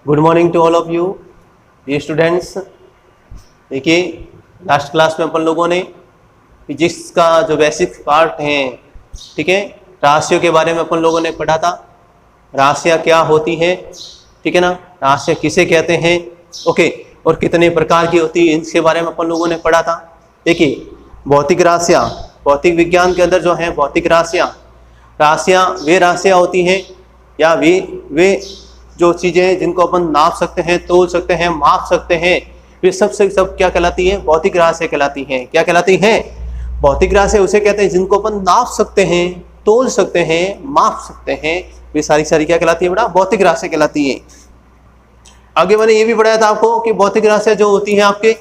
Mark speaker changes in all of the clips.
Speaker 1: Good morning to all of you ये students. देखिए last class में अपन लोगों ने फिजिक्स का जो बेसिक पार्ट है, ठीक है, राशियों के बारे में अपन लोगों ने पढ़ा था। राशियाँ क्या होती है, ठीक है ना, राशियाँ किसे कहते हैं, ओके, और कितने प्रकार की होती है, इनके बारे में अपन लोगों ने पढ़ा था। देखिए भौतिक राशियाँ, भौतिक विज्ञान के अंदर जो है भौतिक राशियाँ वे राशियाँ होती हैं या वे जो चीज़ें हैं जिनको अपन नाप सकते हैं, तोल सकते हैं, माप सकते हैं, वे सब क्या कहलाती है, भौतिक राशियाँ कहलाती हैं। क्या कहलाती हैं? भौतिक राशियाँ उसे कहते हैं जिनको अपन नाप सकते हैं, तोल सकते हैं, माप सकते हैं, वे सारी क्या कहलाती है बेटा, भौतिक राशियाँ कहलाती हैं। आगे मैंने ये भी पढ़ाया था आपको कि भौतिक राशियाँ जो होती हैं आपके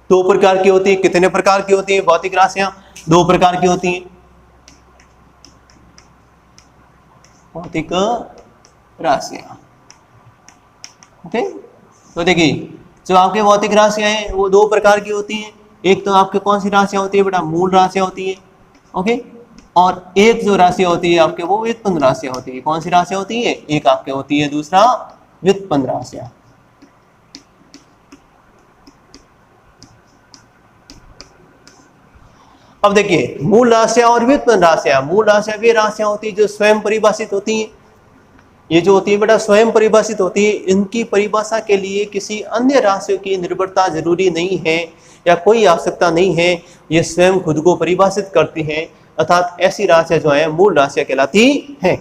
Speaker 1: दो प्रकार की होती है। कितने प्रकार की होती है भौतिक राशियाँ? दो प्रकार की होती हैं भौतिक राशियाँ। ओके, तो देखिए जो आपके भौतिक राशियाँ हैं वो दो प्रकार की होती हैं। एक तो आपके कौन सी राशियाँ होती है बेटा, मूल राशियाँ होती है, ओके, और एक जो राशियाँ होती है आपके वो व्युत्पन्न राशियाँ होती है। कौन सी राशियाँ होती है? एक आपके होती है, दूसरा व्युत्पन्न राशियाँ। अब देखिए मूल राशियाँ और व्युत्पन्न राशियाँ। मूल राशियाँ वे राशियाँ होती है जो स्वयं परिभाषित होती हैं। ये जो होती है बेटा स्वयं परिभाषित होती है। इनकी परिभाषा के लिए किसी अन्य राशियों की निर्भरता जरूरी नहीं है या कोई आवश्यकता नहीं है, ये स्वयं खुद को परिभाषित करती हैं। अर्थात ऐसी राशियाँ जो है मूल राशियाँ कहलाती हैं।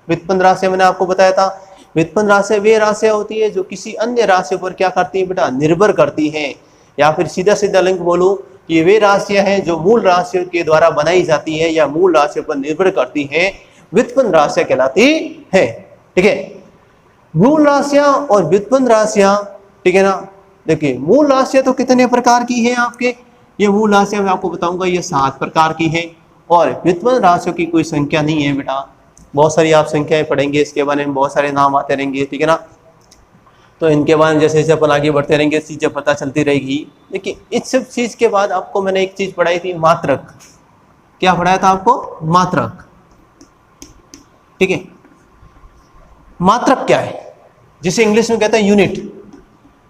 Speaker 1: व्युत्पन्न राशियाँ मैंने आपको बताया था, व्युत्पन्न राशियाँ वे राशियाँ होती है जो किसी अन्य राशियों पर क्या करती है बेटा, निर्भर करती हैं। या फिर सीधा लिंक बोलूं, ये वे राशियाँ हैं जो मूल राशियों के द्वारा बनाई जाती है या मूल राशियों पर निर्भर करती हैं, व्युत्पन्न राशियाँ कहलाती है। ठीक है, मूल राशियाँ और व्युत्पन्न राशियाँ, ठीक है ना। देखिए मूल राशियाँ तो कितने प्रकार की हैं आपके, ये मूल राशियाँ मैं आपको बताऊंगा ये 7 प्रकार की हैं, और व्युत्पन्न राशियों की कोई संख्या नहीं है बेटा। बहुत सारी आप संख्याएं पढ़ेंगे, इसके बारे में बहुत सारे नाम आते रहेंगे, ठीक है ना। तो इनके बारे में जैसे जैसे अपन आगे बढ़ते रहेंगे चीज़ें पता चलती रहेगी। देखिए इस सब चीज़ के बाद आपको मैंने एक चीज़ पढ़ाई थी, मात्रक। क्या पढ़ाया था आपको? मात्रक। ठीक है, मात्रक क्या है, जिसे इंग्लिश में कहते हैं यूनिट।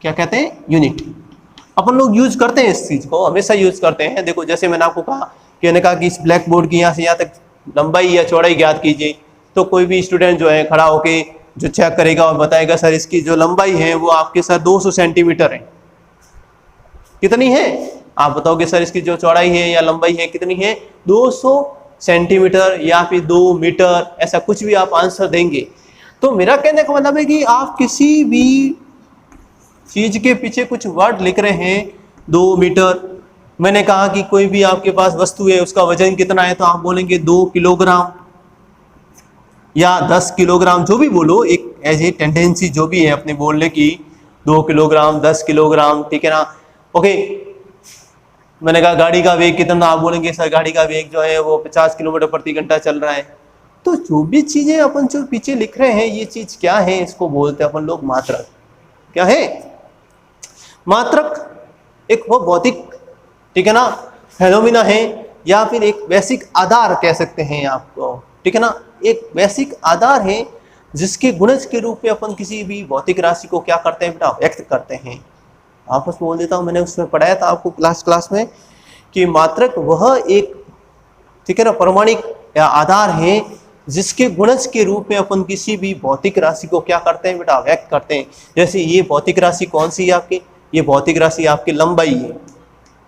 Speaker 1: क्या कहते हैं? यूनिट। अपन लोग यूज करते हैं इस चीज़ को, हमेशा यूज करते हैं। देखो जैसे मैंने आपको कहा कि इस ब्लैक बोर्ड की यहाँ से यहाँ तक लंबाई या चौड़ाई ज्ञात कीजिए, तो कोई भी स्टूडेंट जो है खड़ा होके जो चेक करेगा और बताएगा सर इसकी जो लंबाई है वो आपके सर 200 सेंटीमीटर है। कितनी है? आप बताओगे सर इसकी जो चौड़ाई है या लंबाई है कितनी है? 200 सेंटीमीटर या फिर 2 मीटर, ऐसा कुछ भी आप आंसर देंगे। तो मेरा कहने का मतलब है कि आप किसी भी चीज के पीछे कुछ वर्ड लिख रहे हैं, 2 मीटर। मैंने कहा कि कोई भी आपके पास वस्तु है उसका वजन कितना है, तो आप बोलेंगे 2 किलोग्राम या 10 किलोग्राम, जो भी बोलो, एक एज ए टेंडेंसी जो भी है अपने बोलने की, 2 किलोग्राम, 10 किलोग्राम, ठीक है ना। ओके, मैंने कहा गाड़ी का वेग कितना, आप बोलेंगे सर गाड़ी का वेग जो है वो 50 किलोमीटर प्रति घंटा चल रहा है। तो जो भी चीजें अपन जो पीछे लिख रहे हैं ये चीज क्या है, इसको बोलते हैं अपन लोग मात्रक। क्या है? मात्रक एक वो भौतिक, ठीक है ना, फेनोमेना है, या फिर एक बेसिक आधार कह सकते हैं आपको, ठीक है ना। एक बेसिक आधार है जिसके गुणज के रूप में अपन किसी भी भौतिक राशि को क्या करते हैं बेटा, व्यक्त करते हैं। आपस बोल देता हूं, मैंने उसमें पढ़ाया था आपको क्लास में कि मात्रक वह एक, ठीक है ना, प्रमाणिक या आधार है जिसके गुणज के रूप में अपन किसी भी भौतिक राशि को क्या करते हैं बेटा, व्यक्त करते हैं। जैसे ये भौतिक राशि कौन सी है आपकी? ये भौतिक राशि आपकी लंबाई है।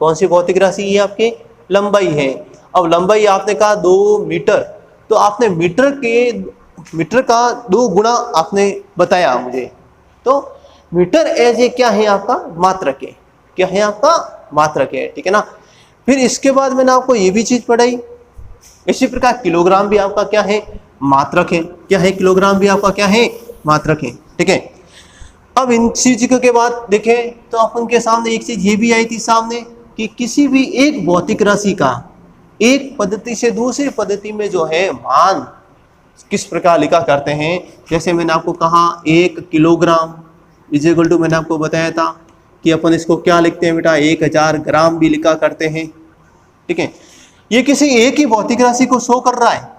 Speaker 1: कौन सी भौतिक राशि? ये आपकी लंबाई है। अब लंबाई आपने कहा 2 मीटर, तो आपने मीटर का 2 गुना आपने बताया मुझे, तो मीटर एज ए क्या है आपका? मात्रक है। क्या है आपका? मात्रक है, ठीक है ना। फिर इसके बाद मैंने आपको ये भी चीज पढ़ाई, इसी प्रकार किलोग्राम भी आपका क्या है? मात्रक है। क्या है? किलोग्राम भी आपका क्या है? मात्रक है, ठीक है। अब इन चीजों के बाद देखें तो अपन के सामने एक चीज ये भी आई थी सामने कि किसी भी एक भौतिक राशि का एक पद्धति से दूसरी पद्धति में जो है मान किस प्रकार लिखा करते हैं। जैसे मैंने आपको कहा 1 किलोग्राम इज इक्वल टू, मैंने आपको बताया था कि अपन इसको क्या लिखते हैं बेटा, 1000 ग्राम भी लिखा करते हैं, ठीक है। ये किसी एक ही भौतिक राशि को शो कर रहा है,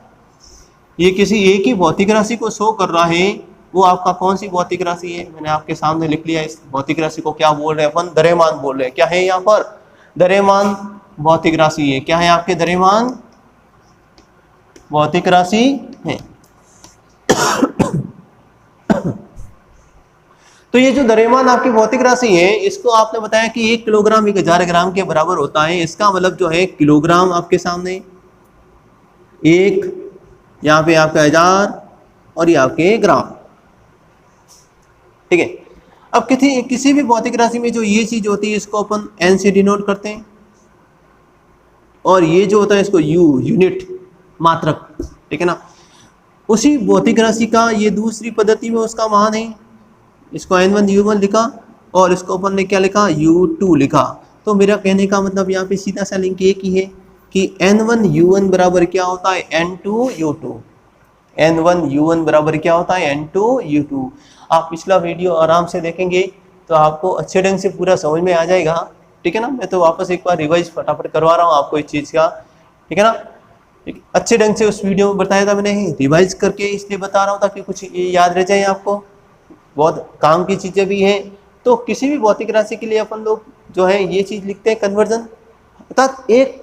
Speaker 1: ये किसी एक ही भौतिक राशि को शो कर रहा है, वो आपका कौन सी भौतिक राशि है, मैंने आपके सामने लिख लिया। इस भौतिक राशि को क्या बोल रहे हैं अपन, द्रव्यमान बोल रहे हैं। क्या है यहाँ पर, द्रव्यमान भौतिक राशि है। क्या है आपके, द्रव्यमान भौतिक राशि है। तो ये जो द्रव्यमान आपकी भौतिक राशि है, इसको आपने बताया कि 1 किलोग्राम 1000 ग्राम के बराबर होता है। इसका मतलब जो है किलोग्राम आपके सामने, एक यहाँ पे आपका 1000 और ये आपके ग्राम, ठीक है। अब किसी भी भौतिक राशि में जो ये चीज होती है इसको अपन n से डिनोट करते हैं, और ये जो होता है इसको u, यूनिट, मात्रक, ठीक है ना। उसी भौतिक राशि का ये दूसरी पद्धति में उसका मान है, इसको n1 u1 लिखा और इसको अपन ने क्या लिखा, u2 लिखा। तो मेरा कहने का मतलब यहाँ पे सीधा सा लिंक एक ही है कि n1 u1 बराबर क्या होता है, n2 u2। n1 u1 बराबर क्या होता है, n2 u2। आप पिछला वीडियो आराम से देखेंगे तो आपको अच्छे ढंग से पूरा समझ में आ जाएगा, ठीक है ना। मैं तो वापस एक बार रिवाइज फटाफट करवा रहा हूँ आपको इस चीज़ का, ठीक है ना। अच्छे ढंग से उस वीडियो में बताया था मैंने, रिवाइज करके इसलिए बता रहा हूँ ताकि कुछ ये याद रह जाए आपको, बहुत काम की चीज़ें भी हैं। तो किसी भी भौतिक राशि के लिए अपन लोग जो है ये चीज़ लिखते हैं कन्वर्जन, अर्थात एक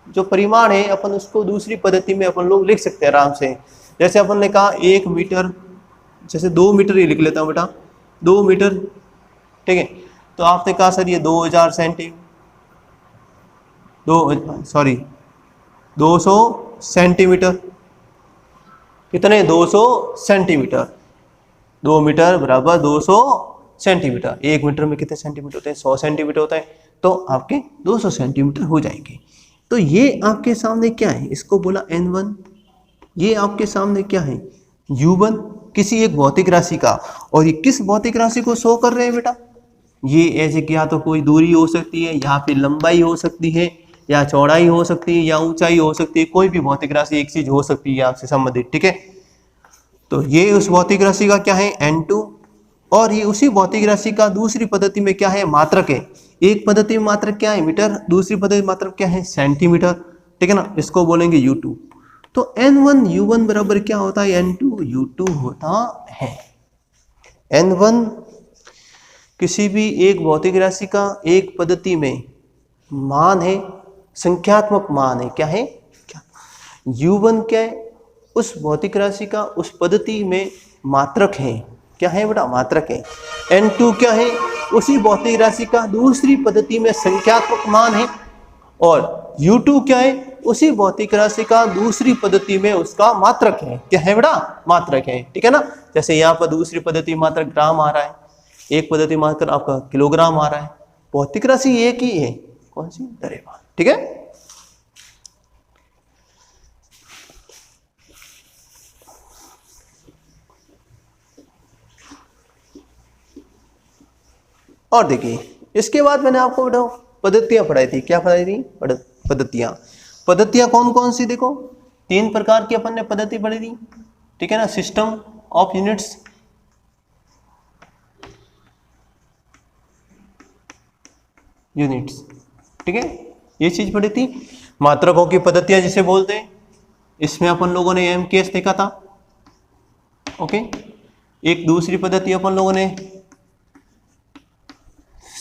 Speaker 1: जो परिमाण है अपन उसको दूसरी पद्धति में अपन लोग लिख सकते हैं आराम से। जैसे अपन ने कहा 1 मीटर, जैसे 2 मीटर ही लिख लेता हूँ बेटा, 2 मीटर, ठीक है। तो आपने कहा सर ये 2000 200 सेंटीमीटर, कितने, 200 सेंटीमीटर। 2 मीटर बराबर 200 सेंटीमीटर। 1 मीटर में कितने सेंटीमीटर होते हैं, 100 सेंटीमीटर होता है, तो आपके 200 सेंटीमीटर हो जाएंगे। तो ये आपके सामने क्या है, इसको बोला n1, ये आपके सामने क्या है, u1, किसी एक भौतिक राशि का। और ये किस भौतिक राशि को शो कर रहे हैं बेटा, ये ऐसे क्या, तो कोई दूरी हो सकती है, यहाँ पे लंबाई हो सकती है, या चौड़ाई हो सकती है, या ऊंचाई हो सकती है, कोई भी भौतिक राशि एक चीज हो सकती है आपसे संबंधित, ठीक है। तो ये उस भौतिक राशि का क्या है, n2, और ये उसी भौतिक राशि का दूसरी पद्धति में क्या है, मात्रक है। एक पद्धति में मात्रक क्या है, मीटर, दूसरी पद्धति में मात्रक क्या है, सेंटीमीटर, ठीक है ना। इसको बोलेंगे u2। तो n1 u1 बराबर क्या होता है, n2 u2 होता है। n1 किसी भी एक भौतिक राशि का एक पद्धति में मान है, संख्यात्मक मान है, क्या है, क्या, u1 क्या है, उस भौतिक राशि का उस पद्धति में मात्रक है, क्या है बेटा, मात्रक है। n2 क्या है, उसी भौतिक राशि का दूसरी पद्धति में संख्यात्मक मान है। और u2 क्या है, उसी भौतिक राशि का दूसरी पद्धति में उसका मात्रक है, क्या है बेटा, मात्रक है, ठीक है ना। जैसे यहाँ पर दूसरी पद्धति मात्रक ग्राम आ रहा है, एक पद्धति मात्रक आपका किलोग्राम आ रहा है, भौतिक राशि एक ही है, कौन सी, द्रव्यमान, ठीक है। और देखिए इसके बाद मैंने आपको बेटा पद्धतियां पढ़ाई थी, क्या पढ़ाई थी, पद्धतियां कौन कौन सी, देखो 3 प्रकार की अपन ने पद्धति पढ़ी थी, ठीक है ना। सिस्टम ऑफ यूनिट्स, ठीक है, ये चीज पढ़ी थी। मात्रकों की पद्धतियां जिसे बोलते हैं, इसमें अपन लोगों ने MKS देखा था, ओके। एक दूसरी पद्धति अपन लोगों ने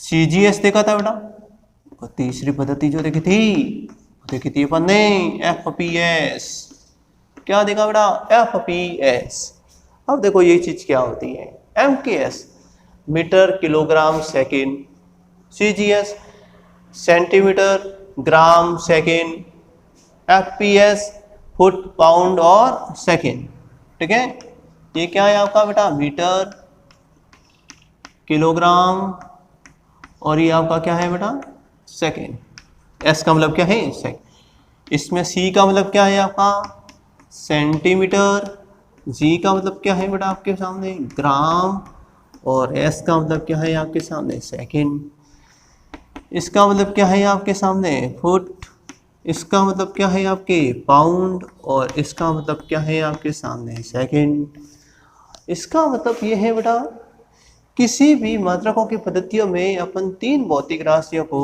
Speaker 1: CGS देखा था बेटा, और तीसरी पद्धति जो देखी थी अपन ने FPS, क्या देखा बेटा, FPS। अब देखो ये चीज क्या होती है, MKS metre kilogram second, CGS centimetre gram second, FPS foot pound और सेकंड, ठीक है। ये क्या है आपका बेटा, मीटर किलोग्राम, और ये आपका क्या है बेटा, सेकेंड। S का मतलब क्या है, सेकेंड। इसमें C का मतलब क्या है आपका, सेंटीमीटर, G का मतलब क्या है बेटा आपके सामने, ग्राम, और S का मतलब क्या है आपके सामने, सेकेंड। इसका मतलब क्या है आपके सामने, फुट। इसका मतलब क्या है आपके, पाउंड, और इसका मतलब क्या है आपके सामने, सेकेंड। इसका मतलब ये है बेटा, किसी भी मात्रकों की पद्धतियों में अपन 3 भौतिक राशियों को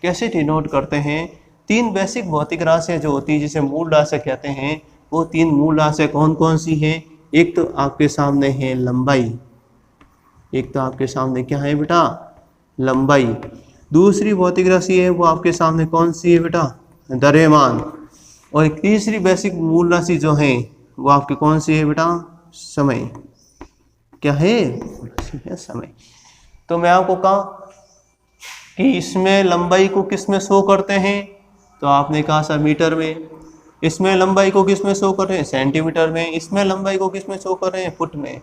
Speaker 1: कैसे डिनोट करते हैं। 3 बेसिक भौतिक राशियाँ जो होती है जिसे मूल राशियाँ कहते हैं, वो 3 मूल राशियाँ कौन कौन सी हैं, एक तो आपके सामने है लंबाई, एक तो आपके सामने क्या है बेटा, लंबाई। दूसरी भौतिक राशि है वो आपके सामने कौन सी है बेटा, द्रव्यमान। और एक तीसरी बेसिक मूल राशि जो है वो आपकी कौन सी है बेटा, समय। क्या है, समय। तो मैं आपको कहा कि इसमें लंबाई को किस में शो करते हैं, तो आपने कहा सर मीटर में। इसमें लंबाई को किस में शो कर रहे हैं, सेंटीमीटर में। इसमें लंबाई को किस में शो कर रहे हैं, फुट में।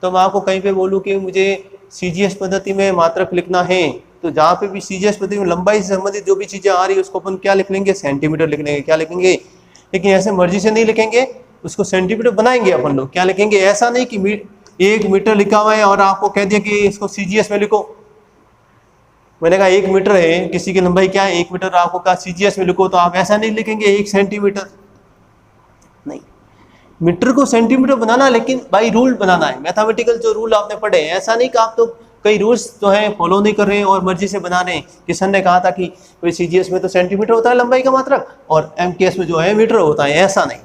Speaker 1: तो मैं आपको कहीं पे बोलूँ कि मुझे सीजीएस पद्धति में मात्रक लिखना है, तो जहाँ पे भी सीजीएस पद्धति में लंबाई से संबंधित जो भी चीज़ें आ रही है उसको अपन क्या लिख लेंगे, सेंटीमीटर लिख लेंगे। क्या लिखेंगे, लेकिन ऐसे मर्जी से नहीं लिखेंगे, उसको सेंटीमीटर बनाएंगे अपन लोग। क्या लिखेंगे, ऐसा नहीं कि 1 मीटर लिखा हुआ है और आपको कह दिया कि इसको सीजीएस में लिखो। मैंने कहा 1 मीटर है, किसी की लंबाई क्या है 1 मीटर, आपको कहा सीजीएस में लिखो, तो आप ऐसा नहीं लिखेंगे 1 सेंटीमीटर, नहीं। मीटर को सेंटीमीटर बनाना लेकिन बाई रूल बनाना है, मैथमेटिकल जो रूल आपने पढ़े हैं। ऐसा नहीं कि आप तो कई रूल्स जो है फॉलो नहीं कर रहे हैं और मर्जी से बना रहे हैं। किशन ने कहा था कि भाई सीजीएस में तो सेंटीमीटर होता है लंबाई का मात्रक और एमकेएस में जो है मीटर होता है, ऐसा नहीं।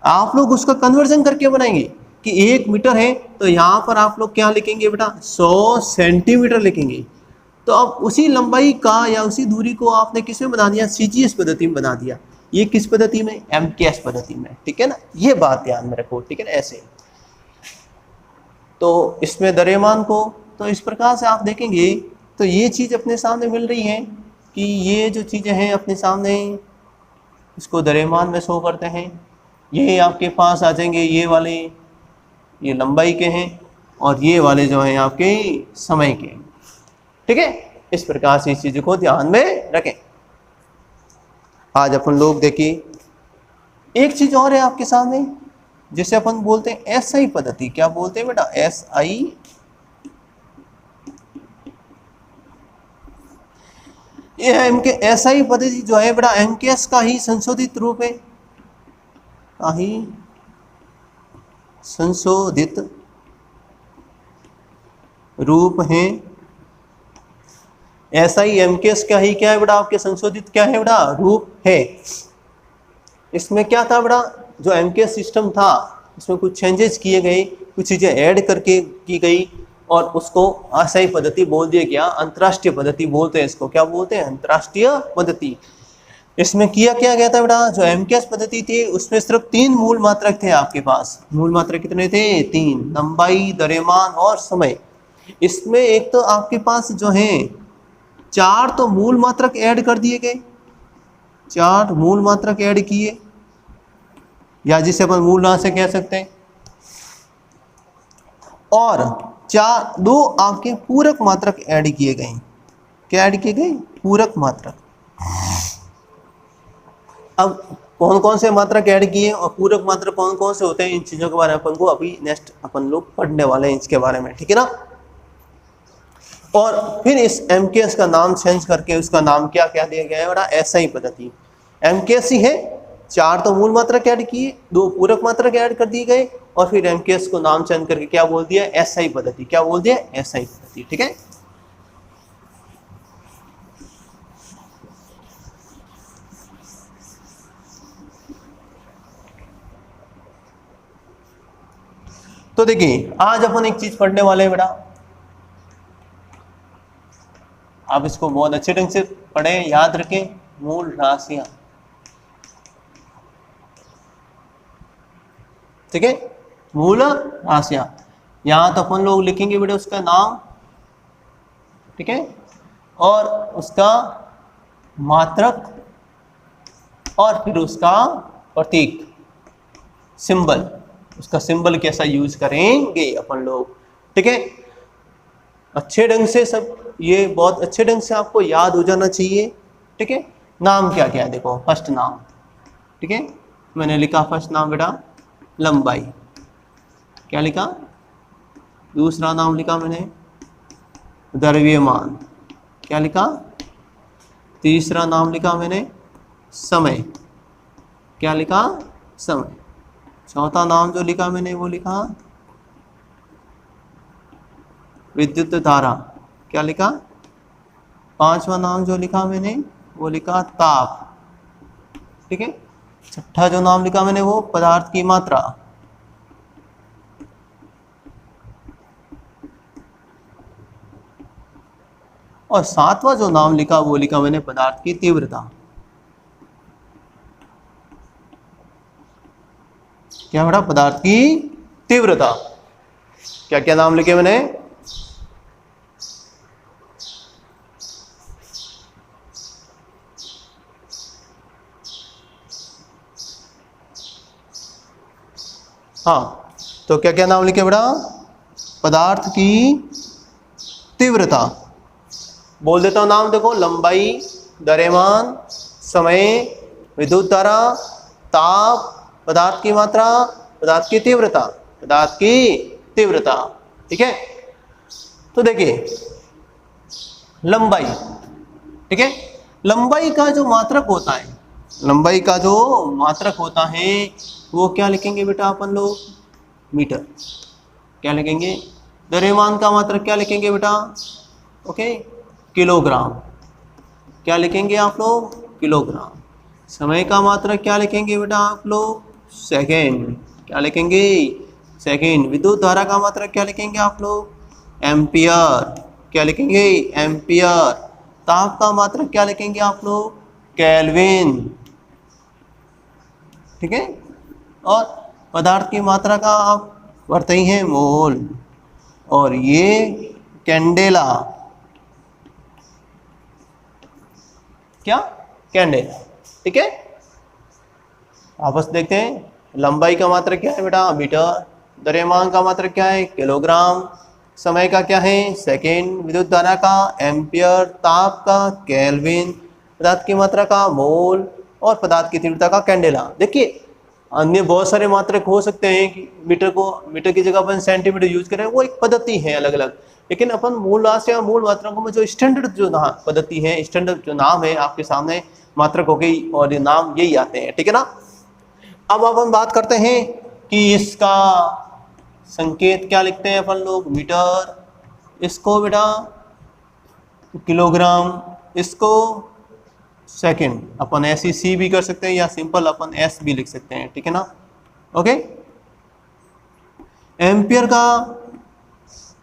Speaker 1: आप लोग उसका कन्वर्जन करके बनाएंगे कि 1 मीटर है तो यहाँ पर आप लोग क्या लिखेंगे बेटा, 100 सेंटीमीटर लिखेंगे। तो अब उसी लंबाई का या उसी दूरी को आपने किस में बना दिया, सीजीएस पद्धति में बना दिया। ये किस पद्धति में, एमकेएस पद्धति में, ठीक है ना। ये बात ध्यान में रखो, ठीक है ना। ऐसे तो इसमें द्रव्यमान को तो इस प्रकार से आप देखेंगे तो ये चीज़ अपने सामने मिल रही है कि ये जो चीज़ें हैं अपने सामने इसको द्रव्यमान में शो करते हैं। ये आपके पास आ जाएंगे, ये वाले ये लंबाई के हैं और ये वाले जो हैं आपके समय के, ठीक है। इस प्रकार से इस चीज़ को ध्यान में रखें। आज अपन लोग देखिए एक चीज और है आपके सामने जिसे अपन बोलते हैं एसआई पद्धति। क्या बोलते हैं बेटा, एसआई। ये एसआई पद्धति जो है बेटा एमकेएस का ही संशोधित रूप है, का ही संशोधित रूप है। एसआई एमकेएस का ही क्या है बेटा, आपके संशोधित क्या है बेटा, रूप है। इसमें क्या था बेटा, जो एमकेएस सिस्टम था इसमें कुछ चेंजेस किए गए, कुछ चीज़ें ऐड करके की गई और उसको एसआई पद्धति बोल दिया गया। अंतर्राष्ट्रीय पद्धति बोलते हैं इसको। क्या बोलते हैं, अंतर्राष्ट्रीय पद्धति। इसमें किया क्या गया था बेटा, जो एमकेएस पद्धति थी उसमें सिर्फ 3 मूल मात्रक थे आपके पास। मूल मात्रक कितने थे, 3, लंबाई, द्रव्यमान और समय। इसमें एक तो आपके पास जो है 4 तो मूल मात्रक ऐड कर दिए गए, 4 मूल मात्रक ऐड किए, या जिसे अपन मूल राशि कह सकते हैं। और 2 आपके पूरक मात्रक ऐड किए गए। क्या ऐड किए गए, पूरक मात्रक। अब कौन कौन से मात्रक ऐड किए और पूरक मात्रक कौन कौन से होते हैं, इन चीजों के बारे में अपन को अभी नेक्स्ट अपन लोग पढ़ने वाले हैं इसके बारे में, ठीक है ना। और फिर इस एमकेएस का नाम चेंज करके उसका नाम क्या क्या दिया गया है बेटा, एसआई पद्धति। एमकेएस ही है, 4 तो मूल मात्रक ऐड किए, 2 पूरक मात्रक ऐड कर दिए गए और फिर एमकेएस को नाम चेंज करके क्या बोल दिया, एसआई पद्धति। क्या बोल दिया, एसआई पद्धति, ठीक है। तो देखिए आज अपन एक चीज पढ़ने वाले हैं बेटा, आप इसको बहुत अच्छे ढंग से पढ़ें, याद रखें। मूल राशियां, ठीक है, मूल राशियां। यहां तो अपन लोग लिखेंगे बेटा उसका नाम, ठीक है, और उसका मात्रक और फिर उसका प्रतीक, सिंबल। उसका सिंबल कैसा यूज करेंगे अपन लोग, ठीक है। अच्छे ढंग से सब ये बहुत अच्छे ढंग से आपको याद हो जाना चाहिए, ठीक है। नाम क्या क्या है देखो, फर्स्ट नाम, ठीक है, मैंने लिखा फर्स्ट नाम बेटा लंबाई। क्या लिखा, दूसरा नाम लिखा मैंने द्रव्यमान। क्या लिखा, तीसरा नाम लिखा मैंने समय। क्या लिखा, समय। चौथा नाम जो लिखा मैंने वो लिखा विद्युत धारा। क्या लिखा, पांचवा नाम जो लिखा मैंने वो लिखा ताप, ठीक है। छठा जो नाम लिखा मैंने वो पदार्थ की मात्रा। और सातवां जो नाम लिखा वो लिखा मैंने पदार्थ की तीव्रता। क्या बेटा? पदार्थ की तीव्रता। क्या क्या नाम लिखे मैंने? हाँ, तो क्या क्या नाम लिखे बेटा? पदार्थ की तीव्रता। बोल देता हूं नाम, देखो, लंबाई, द्रव्यमान, समय, विद्युत धारा, ताप, पदार्थ की मात्रा, पदार्थ की तीव्रता, पदार्थ की तीव्रता। ठीक है, तो देखिए लंबाई, ठीक है, लंबाई का जो मात्रक होता है, लंबाई का जो मात्रक होता है वो क्या लिखेंगे बेटा अपन लोग? मीटर। क्या लिखेंगे? द्रव्यमान का मात्रक क्या लिखेंगे बेटा? Okay, kilogram. क्या लिखेंगे आप लोग? किलोग्राम। समय का मात्रक क्या लिखेंगे बेटा आप लोग? सेकेंड। क्या लिखेंगे? सेकेंड। विद्युत धारा का मात्रक क्या लिखेंगे आप लोग? एम्पियर। क्या लिखेंगे? एम्पियर। ताप का मात्रक क्या लिखेंगे आप लोग? केल्विन। ठीक है, और पदार्थ की मात्रा का आप बढ़ते ही हैं मोल, और ये कैंडेला। क्या? कैंडेला। ठीक है, आपस देखते हैं। लंबाई का मात्रक क्या है बेटा? मीटर। द्रव्यमान का मात्रक क्या है? किलोग्राम। समय का क्या है? सेकेंड। विद्युत धारा का एम्पियर। ताप का केल्विन। पदार्थ की मात्रा का मोल, और पदार्थ की तीव्रता का कैंडेला। देखिए अन्य बहुत सारे मात्रक हो सकते हैं कि मीटर की जगह अपन सेंटीमीटर यूज करें, वो एक पद्धति है अलग अलग, लेकिन अपन मूल राशि या मूल मात्रकों में जो स्टैंडर्ड जो पद्धति है, स्टैंडर्ड जो नाम है आपके सामने मात्रक हो गई, और ये नाम यही आते हैं। ठीक है ना। अब अपन बात करते हैं कि इसका संकेत क्या लिखते हैं अपन लोग? मीटर। इसको बेटा किलोग्राम, इसको सेकंड। अपन SEC भी कर सकते हैं या सिंपल अपन S भी लिख सकते हैं। ठीक है ना। ओके, एम्पियर का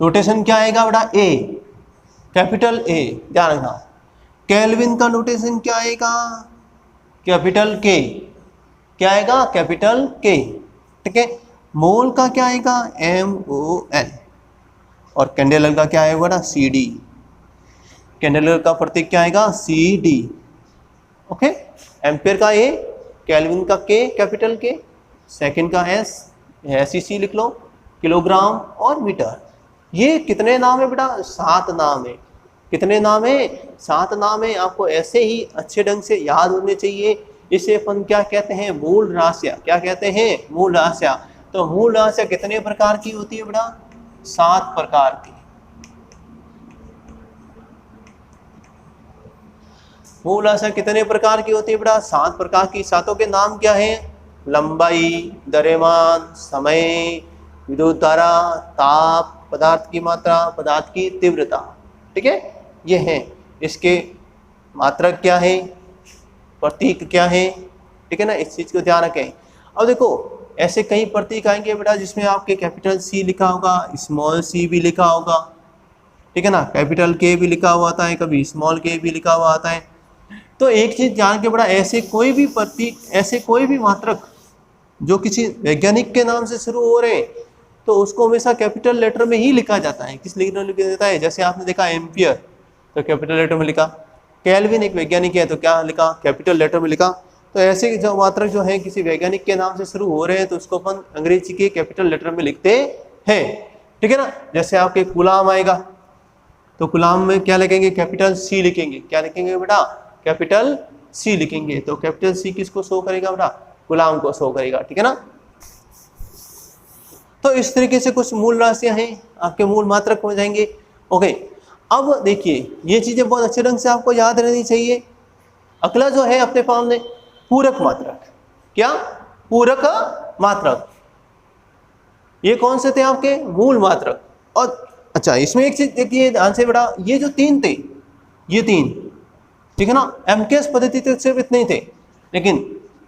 Speaker 1: नोटेशन क्या आएगा बेटा? A, कैपिटल A, ध्यान रखना। केल्विन का नोटेशन क्या आएगा? Capital K। क्या आएगा? Capital K। ठीक है, मोल का क्या आएगा? MOL, और कैंडेला का क्या आएगा बेटा? CD। कैंडेला का प्रतीक क्या आएगा? CD। ओके, एम्पियर का A, केल्विन का K, कैपिटल K, सेकंड का S, SEC लिख लो, किलोग्राम और मीटर। ये कितने नाम है बेटा? 7 नाम है। कितने नाम है? 7 नाम है। आपको ऐसे ही अच्छे ढंग से याद होने चाहिए। इसे अपन क्या कहते हैं? मूल राशियां। क्या कहते हैं? मूल राशियां। तो मूल राशियां कितने प्रकार की होती है बेटा? 7 प्रकार की। मूल राशियां कितने प्रकार की होती है बेटा? 7 प्रकार की। सातों के नाम क्या है? लंबाई, द्रव्यमान, समय, विद्युत धारा, ताप, पदार्थ की मात्रा, पदार्थ की तीव्रता। ठीक है, ये हैं। इसके मात्रक क्या है, प्रतीक क्या है? ठीक है ना, इस चीज को ध्यान रखें। अब देखो ऐसे कई प्रतीक आएंगे बेटा जिसमें आपके कैपिटल C लिखा होगा, स्मॉल c भी लिखा होगा। ठीक है ना, कैपिटल K भी लिखा हुआ आता है, कभी स्मॉल k भी लिखा हुआ आता है। तो एक चीज जान के बड़ा, ऐसे कोई भी प्रतीक, ऐसे कोई भी मात्रक जो किसी वैज्ञानिक के नाम से शुरू हो रहे हैं तो उसको हमेशा कैपिटल लेटर में ही लिखा जाता है। किस लेटर में लिखा जाता है? जैसे आपने देखा एम्पियर तो कैपिटल लेटर में लिखा, केल्विन एक वैज्ञानिक है तो क्या लिखा? कैपिटल लेटर में लिखा। तो ऐसे जो मात्रक जो है किसी वैज्ञानिक के नाम से शुरू हो रहे हैं तो उसको अपन अंग्रेजी के कैपिटल लेटर में लिखते हैं। ठीक है ना, जैसे आपके गुलाम आएगा तो गुलाम में क्या लिखेंगे? कैपिटल C लिखेंगे। क्या लिखेंगे बेटा? कैपिटल C लिखेंगे। तो कैपिटल C किसको शो करेगा बेटा? गुलाम को शो करेगा। ठीक है ना। तो इस तरीके से कुछ मूल राशियां हैं, आपके मूल मात्रक हो जाएंगे। ओके, अब देखिए ये चीजें बहुत अच्छे ढंग से आपको याद रहनी चाहिए। अगला जो है अपने सामने पूरक मात्रक। क्या? पूरक मात्रक। ये कौन से थे आपके? मूल मात्रक। और अच्छा, इसमें एक चीज देखिए ध्यान से बेटा, ये जो 3 थे, ये 3, ठीक है ना, MKS पद्धति तक सिर्फ इतने ही थे, लेकिन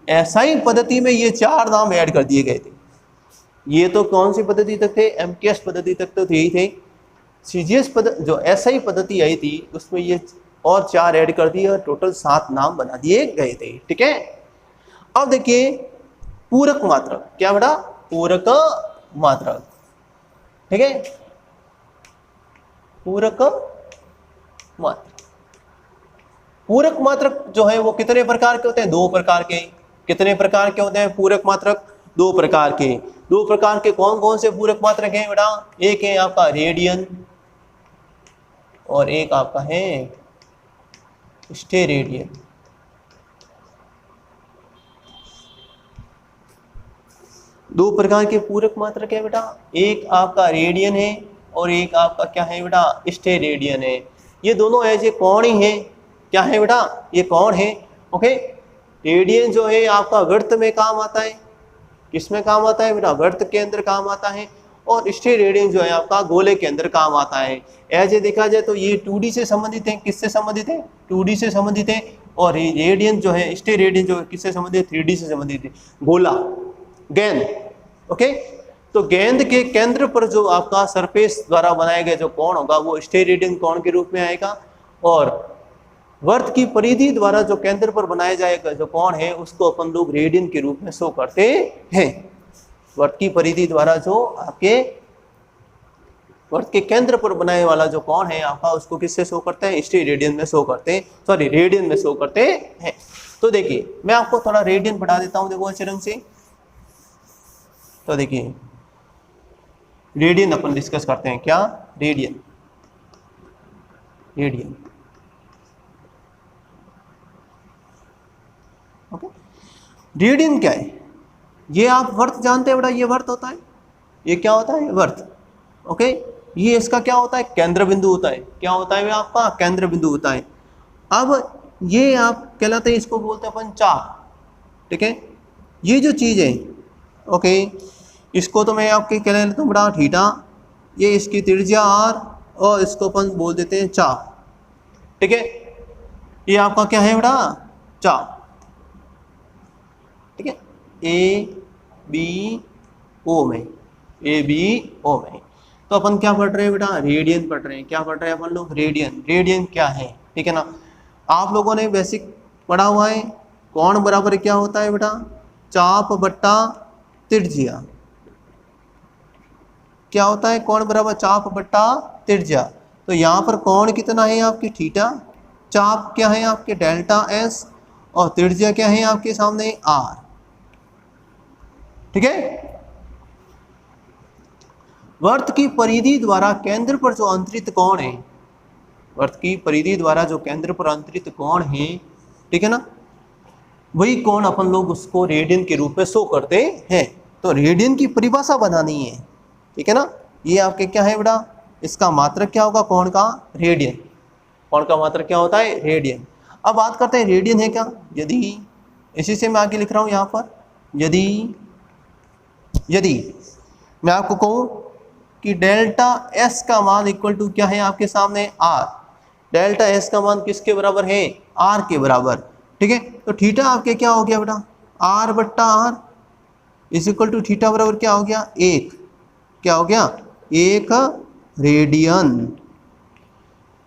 Speaker 1: SI पद्धति में ये 4 नाम ऐड कर दिए गए थे। ये तो कौन सी पद्धति तक थे? MKS पद्धति तक तो थे ही थे। सीजीएस जो एसआई पद्धति आई थी उसमें ये और 4 ऐड कर दिए और टोटल 7 नाम बना दिए गए थे। ठीक है, अब देखिए पूरक मात्रक, क्या बेटा, पूरक मात्रक। ठीक है, पूरक मात्रक। पूरक मात्रक जो है वो कितने प्रकार के होते हैं? 2 प्रकार के। कितने प्रकार के होते हैं पूरक मात्रक? 2 प्रकार के। 2 प्रकार के कौन कौन से पूरक मात्रक हैं बेटा? एक है आपका रेडियन और एक आपका है स्टेरेडियन। दो प्रकार के पूरक मात्रक है बेटा, एक आपका रेडियन है और एक आपका क्या है बेटा? स्टेरेडियन है। ये दोनों ऐसे कौन ही है? क्या है बेटा? ये कौन है? ओके, रेडियन जो है आपका वृत्त में काम आता है। किस में काम आता है बेटा? वृत्त के अंदर काम आता है। और स्टेरेडियन जो है आपका गोले के अंदर काम आता है। ऐसे देखा जाए तो ये 2D से संबंधित है। किससे संबंधित है? 2D से संबंधित है। और रेडियन जो है, स्टेरेडियन जो है किससे संबंधित है? 3D से संबंधित है। गोला, गेंद। ओके, तो गेंद के केंद्र पर जो आपका सरफेस द्वारा बनाया गया जो कोण होगा वो स्टेरेडियन कोण के रूप में आएगा। और वर्त की परिधि द्वारा जो केंद्र पर बनाया जाएगा जो कोण है उसको अपन लोग रेडियन के रूप में शो करते हैं। वर्त की परिधि द्वारा जो आपके वर्त के केंद्र पर बनाने वाला जो कोण है आपका उसको किससे शो करते हैं? स्टेरेडियन में शो करते हैं, सॉरी रेडियन में शो करते हैं। तो देखिए मैं आपको थोड़ा रेडियन पढ़ा देता हूँ, देखो अच्छे रंग से। तो देखिए रेडियन अपन डिस्कस करते हैं। क्या? रेडियन। Radian, okay. रेडियन क्या है? ये आप वर्त जानते हैं बेटा, ये वर्त होता है। ये क्या होता है? वर्त। ओके, ये इसका क्या होता है? केंद्र बिंदु होता है। क्या होता है? आपका केंद्र बिंदु होता है। अब ये आप कहलाते हैं, इसको बोलते हैं अपन चाप। ठीक है, ये जो चीज है, ओके, इसको तो मैं आपके कह लेता हूँ बड़ा थीटा, ये इसकी त्रिज्या r और इसको अपन बोल देते हैं चाप। ठीक है, ये आपका क्या है बेटा? चाप। ठीक है, ए बी ओ में, ए बी ओ में। तो अपन क्या पढ़ रहे हैं बेटा? रेडियन पढ़ रहे हैं। क्या पढ़ रहे हैं अपन लोग? रेडियन। रेडियन क्या है? ठीक है ना, आप लोगों ने बेसिक पढ़ा हुआ है। कोण बराबर क्या होता है बेटा? चाप बट्टा त्रिज्या। क्या होता है? कोण बराबर चाप बट्टा त्रिज्या। तो यहाँ पर कोण कितना है आपकी? थीटा। चाप क्या है आपके? Delta S. और त्रिज्या क्या है आपके सामने? आर। ठीक है, वर्त की परिधि द्वारा केंद्र पर जो अंतरित कोण है, वर्त की परिधि द्वारा जो केंद्र पर अंतरित कोण है, ठीक है ना, वही कोण अपन लोग उसको रेडियन के रूप में शो करते हैं। तो रेडियन की परिभाषा बनानी है। ठीक है ना, ये आपके क्या है बेटा? इसका मात्रक क्या होगा कोण का? रेडियन। कोण का मात्रक क्या होता है? रेडियन। अब बात करते हैं रेडियन है क्या। यदि, इसी से मैं आगे लिख रहा हूं यहाँ पर, यदि मैं आपको कहूँ कि डेल्टा एस का मान इक्वल टू क्या है आपके सामने? आर। डेल्टा एस का मान किसके बराबर है? आर के बराबर। ठीक है, तो थीटा आपके क्या हो गया बेटा? आर बट्टा R is equal to theta बराबर क्या हो गया? 1। क्या हो गया? 1 रेडियन।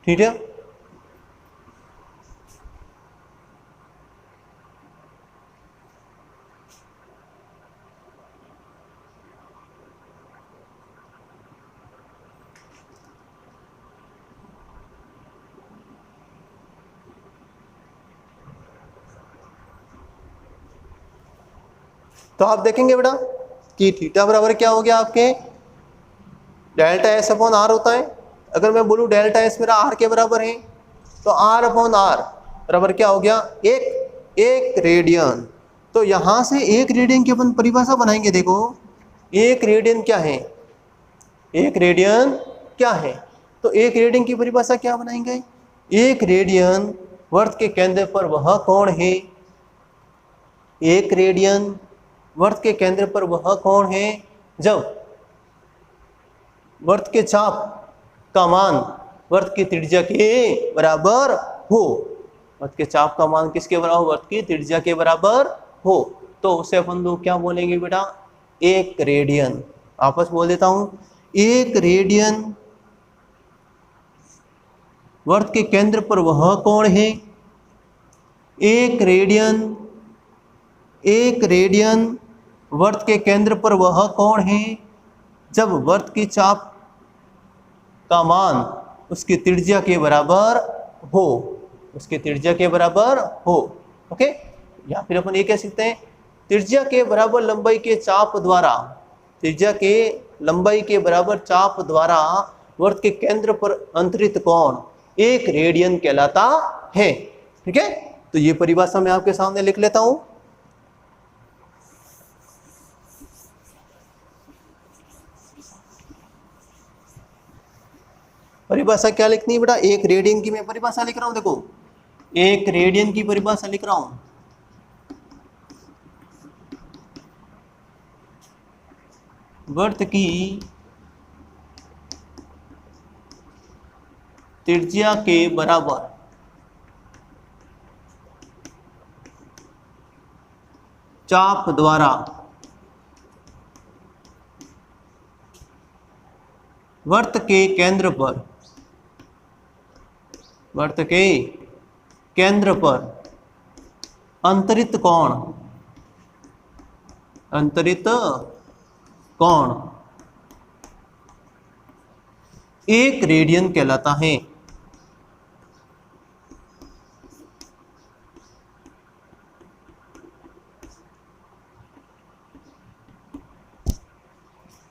Speaker 1: ठीक है, तो आप देखेंगे बेटा कि थीटा बराबर क्या हो गया आपके? डेल्टा एस अपॉन आर होता है। अगर मैं बोलूँ डेल्टा एस मेरा आर के बराबर है तो आर अपॉन आर बराबर क्या हो गया? 1 रेडियन। तो यहाँ से 1 रेडियन की अपन परिभाषा बनाएंगे। देखो 1 रेडियन क्या है? 1 रेडियन क्या है? तो 1 रेडियन की परिभाषा क्या बनाएंगे? 1 रेडियन वर्त के केंद्र पर वह कोण है। 1 रेडियन वर्त के केंद्र पर वह कोण है जब वर्त के चाप का मान वर्त की त्रिज्या के बराबर हो। वर्त के चाप का मान किसके बराबर हो? वर्त की त्रिज्या के बराबर हो। तो उसे अपन लोग क्या बोलेंगे बेटा? 1 रेडियन। आपस बोल देता हूं, 1 रेडियन वर्त के केंद्र पर वह कोण है। एक रेडियन वर्त के केंद्र पर वह कोण है जब वर्त की चाप का मान उसकी त्रिज्या के बराबर हो, उसकी त्रिज्या के बराबर हो। ओके, या फिर अपन ये कह सकते हैं त्रिज्या के बराबर लंबाई के चाप द्वारा, त्रिज्या के लंबाई के बराबर चाप द्वारा वर्त के केंद्र पर अंतरित कोण 1 रेडियन कहलाता है। ठीक है, तो ये परिभाषा मैं आपके सामने लिख लेता हूं। परिभाषा क्या लिखनी है बेटा, 1 रेडियन की मैं परिभाषा लिख रहा हूं। देखो 1 रेडियन की परिभाषा लिख रहा हूं। वर्त की त्रिज्या के बराबर चाप द्वारा वर्त के केंद्र पर अंतरित कोण 1 रेडियन कहलाता है।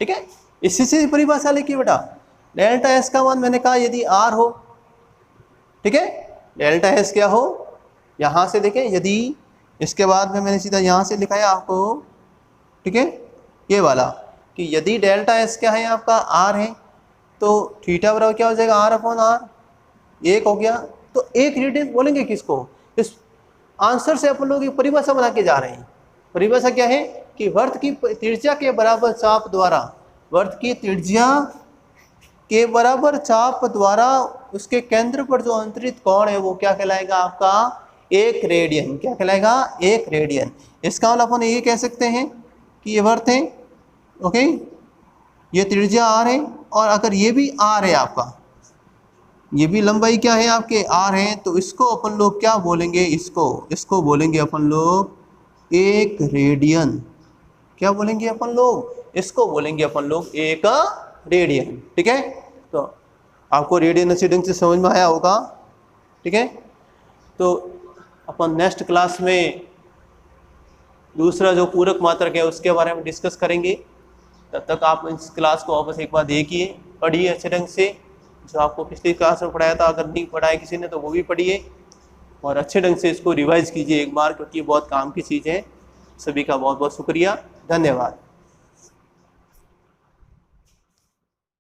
Speaker 1: ठीक है, इसी से परिभाषा लिखिए बेटा। डेल्टा एस का मान मैंने कहा यदि आर हो, ठीक है, डेल्टा एस क्या हो, यहां से देखें, यदि इसके बाद में मैंने सीधा यहां से लिखा है आपको, ठीक है, ये वाला कि यदि डेल्टा एस क्या है आपका आर है तो थीटा बराबर क्या हो जाएगा आर अपॉन आर, 1 हो गया। तो 1 रेडियन बोलेंगे किसको, इस आंसर से अपन लोग परिभाषा बना के जा रहे हैं। परिभाषा क्या है कि वर्त की त्रिज्या के बराबर चाप द्वारा, वर्त की त्रिज्या के बराबर चाप द्वारा उसके केंद्र पर जो अंतरित कोण है वो क्या कहलाएगा आपका 1 रेडियन। क्या कहलाएगा 1 रेडियन। इसका मतलब अपन ये कह सकते हैं कि ये वर्त है, ओके, ये त्रिज्या आर है और अगर ये भी आर है आपका, ये भी लंबाई क्या है आपके आर है, तो इसको अपन लोग क्या बोलेंगे, इसको बोलेंगे अपन लोग 1 रेडियन। क्या बोलेंगे अपन लोग, इसको बोलेंगे अपन लोग 1 रेडियन। ठीक है, तो आपको रेडियन अच्छी ढंग से समझ में आया होगा। ठीक है, तो अपन नेक्स्ट क्लास में दूसरा जो पूरक मात्रक है उसके बारे में डिस्कस करेंगे। तब तक आप इस क्लास को वापस एक बार देखिए, पढ़िए अच्छे ढंग से, जो आपको पिछली क्लास में पढ़ाया था, अगर नहीं पढ़ाया किसी ने तो वो भी पढ़िए और अच्छे ढंग से इसको रिवाइज कीजिए एक बार, क्योंकि बहुत काम की चीज़ है। सभी का बहुत बहुत शुक्रिया, धन्यवाद।